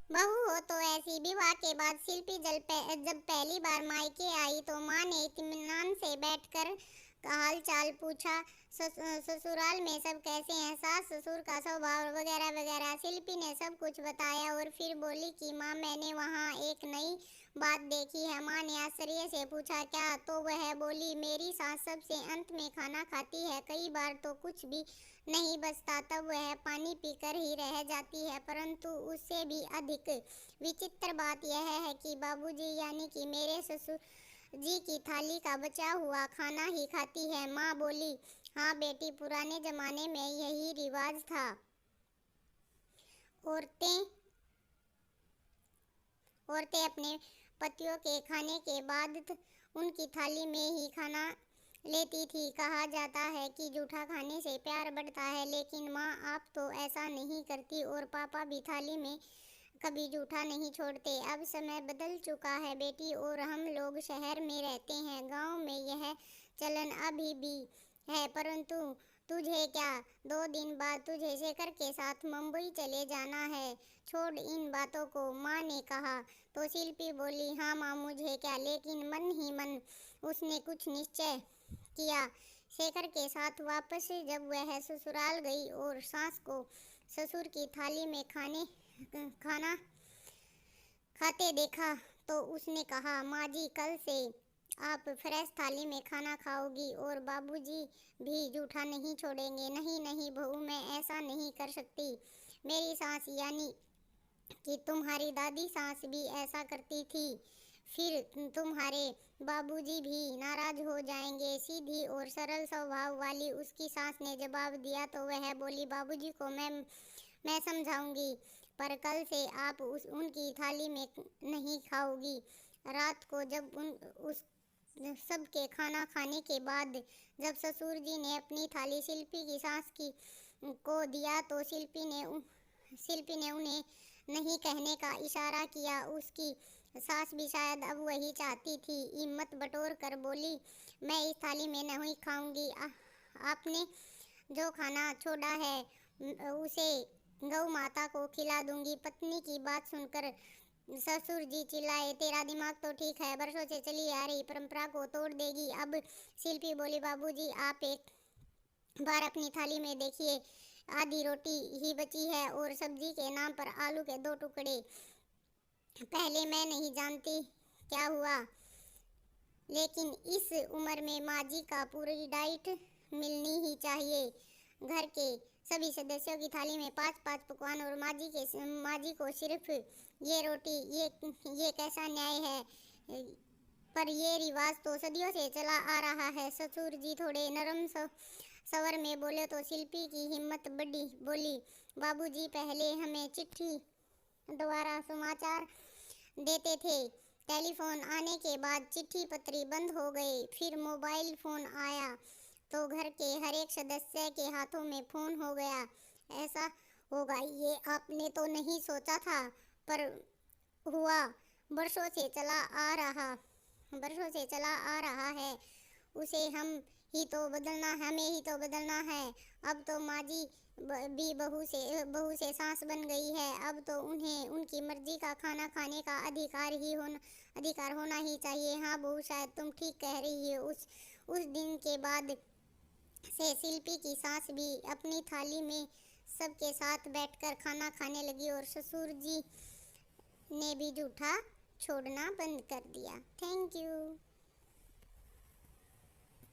बहू हो तो ऐसी। विवाह के बाद शिल्पी जब पहली बार मायके आई तो माँ ने इत्मीनान से बैठकर हाल चाल पूछा। ससुराल में सब कैसे हैं, सास ससुर का स्वभाव वगैरह वगैरह। शिल्पी ने सब कुछ बताया और फिर बोली कि माँ मैंने वहाँ एक नई बात देखी है। माँ ने आश्चर्य से पूछा क्या? तो वह बोली मेरी सास सबसे अंत में खाना खाती है, कई बार तो कुछ भी नहीं बचता तब वह पानी पीकर ही रह जाती है। परंतु उससे भी अधिक विचित्र बात यह है कि बाबूजी यानी कि मेरे ससुर जी की थाली का बचा हुआ खाना ही खाती है। माँ बोली हाँ बेटी, पुराने जमाने में यही रिवाज था। औरतें औरतें अपने पतियों के खाने के बाद उनकी थाली में ही खाना लेती थी। कहा जाता है कि जूठा खाने से प्यार बढ़ता है, लेकिन माँ आप तो ऐसा नहीं करती और पापा भी थाली में कभी जूठा नहीं छोड़ते। अब समय बदल चुका है बेटी और हम लोग शहर में रहते हैं। गांव में यह चलन अभी भी है, परंतु तुझे क्या, 2 दिन बाद तुझे शेखर के साथ मुंबई चले जाना है। छोड़ इन बातों को, माँ ने कहा। तो शिल्पी बोली हाँ माँ मुझे क्या, लेकिन मन ही मन उसने कुछ निश्चय किया। शेखर के साथ वापस जब वह ससुराल गई और सास को ससुर की थाली में खाना खाते देखा तो उसने कहा माँ जी कल से आप फ्रेश थाली में खाना खाओगी और बाबूजी भी जूठा नहीं छोड़ेंगे। नहीं नहीं बहू, मैं ऐसा नहीं कर सकती। मेरी सास यानी कि तुम्हारी दादी सास भी ऐसा करती थी, फिर तुम्हारे बाबूजी भी नाराज हो जाएंगे। सीधी और सरल स्वभाव वाली उसकी सास ने जवाब दिया तो वह बोली बाबूजी को मैं समझाऊंगी, पर कल से आप उनकी थाली में नहीं खाओगी। रात को जब उस सबके खाना खाने के बाद जब ससुर जी ने अपनी थाली शिल्पी की सास की को दिया तो शिल्पी ने उन्हें नहीं कहने का इशारा किया। उसकी सास भी शायद अब वही चाहती थी। हिम्मत बटोर कर बोली मैं इस थाली में नहीं खाऊंगी। आपने जो खाना छोड़ा है उसे गौ माता को खिला दूंगी। पत्नी की बात सुनकर ससुर जी चिल्लाए तेरा दिमाग तो ठीक है, बरसों से चली आ रही परंपरा को तोड़ देगी। अब शिल्पी बोली बाबूजी आप एक बार अपनी थाली में देखिए, आधी रोटी ही बची है और सब्जी के नाम पर आलू के 2 टुकड़े। पहले मैं नहीं जानती क्या हुआ, लेकिन इस उम्र में माँ जी का पूरी डाइट मिलनी ही चाहिए। घर के सभी सदस्यों की थाली में 5-5 पकवान और माँ जी को सिर्फ ये रोटी। ये कैसा न्याय है? पर ये रिवाज तो सदियों से चला आ रहा है। ससुर जी थोड़े नरम स्वर में बोले तो शिल्पी की हिम्मत बढ़ी। बोली बाबूजी पहले हमें चिट्ठी द्वारा समाचार देते थे, टेलीफोन आने के बाद चिट्ठी पत्री बंद हो गए, फिर मोबाइल फोन आया तो घर के हर एक सदस्य के हाथों में फोन हो गया। ऐसा होगा ये आपने तो नहीं सोचा था, पर हुआ। बरसों से चला आ रहा बरसों से चला आ रहा है, उसे हमें ही तो बदलना है। अब तो माँ जी भी बहू से सास बन गई है। अब तो उन्हें उनकी मर्जी का खाना खाने का अधिकार होना ही चाहिए। हाँ बहू, शायद तुम ठीक कह रही हो। उस दिन के बाद से शिल्पी की सास भी अपनी थाली में सबके साथ बैठकर खाना खाने लगी और ससुर जी ने भी जूठा छोड़ना बंद कर दिया। Thank you.